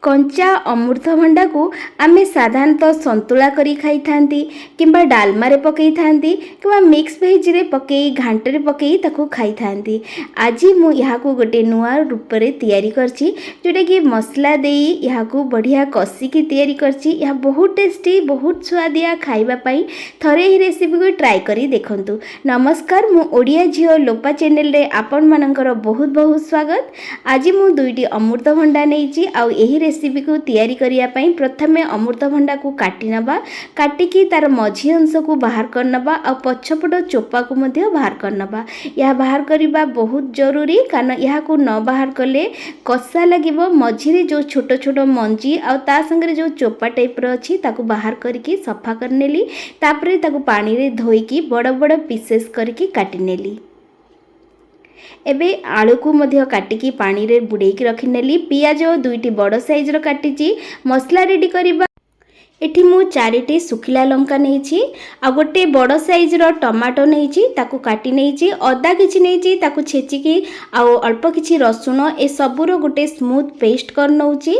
कंचा अमृतभंडा को आमे साधारणतः संतुला करी खाई थांती किंबा डालमारे पकई थांती किंबा मिक्स भेज रे पकई घांटरे पकई ताको खाई थांती। आज मु यहाँ को गोटे नुआ रूप रे तैयारी करची जोटा कि मसला देई यहाँ को बढ़िया कसी की तैयारी करची। यह बहुत टेस्टी बहुत स्वादिया खाइबा पाई थरे ही रेसिपी को ट्राई करी देखंतु। नमस्कार, मु ओडिया झियो लोपा चैनल रे आपण मानकर बहुत बहुत स्वागत। आज मु दुईटी अमृतभंडा नेइची आउ एही रेसिपी को तैयारी करिया पई प्रथमे अमृतभंडा को काटी नबा, काटिकी तार मझी अंश को बाहर कर नबा आ पछपट चोपा को मध्य बाहर कर नबा। यह बाहर करिबा बहुत जरूरी कारण यह को न बाहर कले कसा लागिबो। मझी जो छोट छोट मंजी आ ता संगे जो चोपा टाइप रो अछि ताको बाहर करके सफा कर नेली। तापरे ताको पानी रे धोईकी बड़ बड़ पीसेस करके काटी नेली। एबे आलू को मध्य काटिकी पानी रे बुड़ेकी रखी नेली। पियाज दुईटी बड़ साइज रो काटिची। मसला रेडी करिबा एठी मु 4टी सुखिला लंका नेइची आ गोटे बड़ साइज रो टमाटो नेइची ताको काटी नेइची। अदा किछि नेइची ताको छेचिकी आ अल्प किछि रसुण ए सबुरो गोटे स्मूथ पेस्ट कर नउची।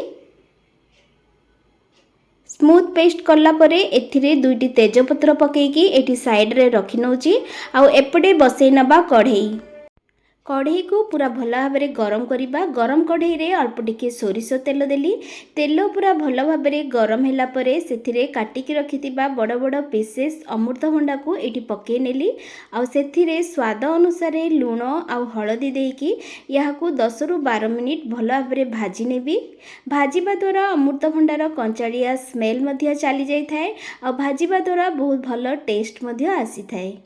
स्मूथ पेस्ट कला परे एथिरे दुईटी तेजपत्र पकेकी एठी साइड रे रखी नउची। आ एपटे बसई नबा कढ़ई। कढ़ई को पूरा भल भाव में गरम करवा। गरम कढ़ई रे अल्प टिके सोरिष तेल देली। तेल पूरा भल भाव में गरम होला परे सेथिरे काटिकी रखिथिबा बड़ बड़ पीसेस अमृतभंडा को एटी पके नेली। आ सेथिरे स्वाद अनुसार लूण आ हळदी देकी याकू 10 रु 12 मिनिट भल भाव में भाजी नेबी। भाजिबा द्वारा अमृतभंडार कंचाड़िया स्मेल मध्य चली जाई थाए आ भाजिबा द्वारा बहुत भल टेस्ट मध्य आसी थाए।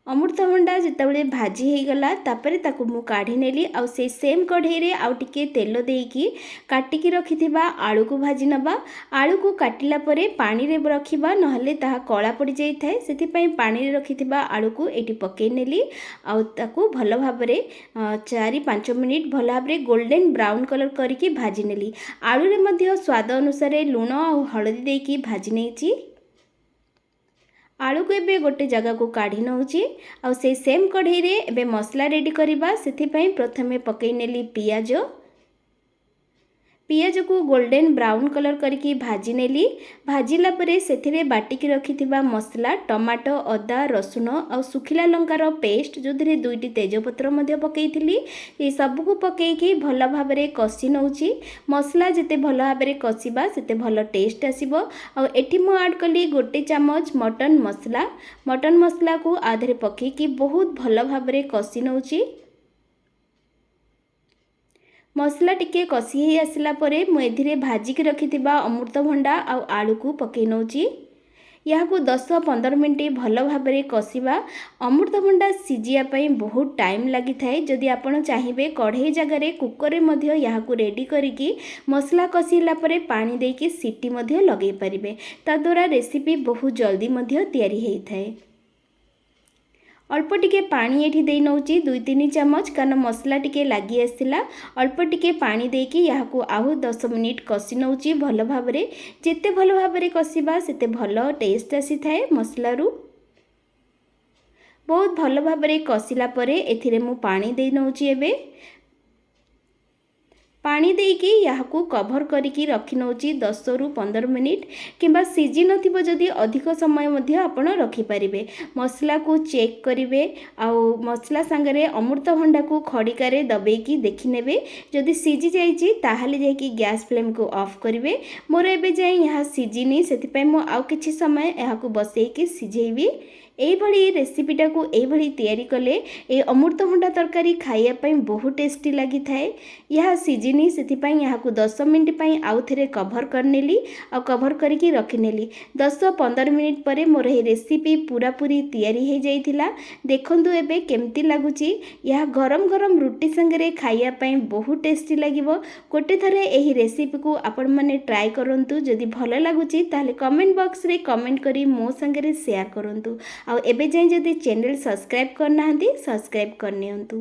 अमृतभंडा जितेबाला भाजी हो गला तापरे ताकू मु काढ़ी नेली। आ से सेम कढ़ई रे आउ टिके तेल देकी काटिकी रखिथिबा आलू को भाजी नबा। आलू को काटिला परे पानी रे रखिबा नहले ताहा कला पड़ी जाई थाए। सेति पई पानी रे रखिथिबा आलू को एटी पके नेली। आ ताकू भल भाव रे 4-5 मिनिट भल भाव रे गोल्डन ब्राउन कलर करके भाजी नेली। आलू रे मध्य स्वाद अनुसार लूण आ हळदी देकी भाजी नेची। आलू को एबे गोटे जगह को काढ़ी नउची। आ से सेम कढ़ई रे एबे मसला रेडी करिबा। सेति पई प्रथमे पकई नेली पियाज। पियाज को गोल्डन ब्राउन कलर करके भाजी नेली। भाजिला परे सेथिरे बाटिकी रखिथिबा मसला टमाटो अदा रसुण आ सुखिला लंकार पेस्ट जोथिरे दुईटी तेजपत्र मध्य पकेइथिली। ए सब को पकेइकी भल भाव में कसी नउची। मसला जेते भल भाव में कसीबा सेते भल टेस्ट आसीबो। आ एठी मु ऐड कली गोटे चामच मटन मसला। मटन मसला को आधरे पकेइकी बहुत भल भाव में कसी नउची। मसला टिके कसी ही आसला परे मु एथिरे भाजिकी रखिथिबा अमृतभंडा आ आलू को पके नउची। याकू 10-15 मिनिट भल भाव में कसीबा। अमृतभंडा सिजिया पई बहुत टाइम लगी थाए। जदि आपण चाहिए कढ़ई जगार कुकर रे मध्य याकू रेडी करिकी मसला कसीला परे पानी देकी सीटी मध्य लगे पारिबे। ता द्वारा रेसिपी बहुत जल्दी मध्य तैयारी हेई थाए। अल्प टिके पानी एठी देई नउची 2-3 चम्मच कारण मसला टिके लागी आसिला। अल्प टिके पानी देकी याकू आहु 10 मिनिट कसी नउची भल भाव में। जेते भल भाव में कसीबा सेते भल टेस्ट आसी थाए मसला रु। बहुत भल भाव में कसीला परे एथिरे मु पानी देई नउची। एबे पानी देकी याकू कभर करिकी रखी नउची 10 रु 15 मिनिट किंबा सीजी नथिबो जदि अधिक समय मध्य आपण रखि परिबे। मसला को चेक करिवे आ मसला संगरे अमृतभंडा को खड़िकारे दबेकी देखि नेबे। जदि सीजी जाइची ताहाले जाइकी गैस फ्लेम को ऑफ करिवे। मोर एबे जाय यहाँ सीजीनी सेति पय मु आउ किछि समय याकू बसेकी सिझेइबी। एई भली रेसिपीटा को एई भली तैयारी कले ए अमृतभंडा तरकारी खाइया पई बहुत टेस्टी लगी थाए। यह सीजिनी सेति पई याकू 10 मिनिट पई आउ थेरे कभर करनेली आ कभर करके रखिनेली। 10-15 मिनिट परे मोर ए रेसिपी पूरा पूरी तैयारी हो जाइथिला। देखंतु एबे केमती लागुची। यह गरम गरम रुटी संगरे खाइया पई बहुत टेस्टी लागिवो। गोटे थरे एही रेसिपी को आपण माने ट्राई करंतु। जदि भल लागुची ताले कमेंट बॉक्स रे कमेंट करी मो संगरे शेयर करंतु। आ एबे जाय जदि चैनल सब्सक्राइब करना सब्सक्राइब करनियंतु।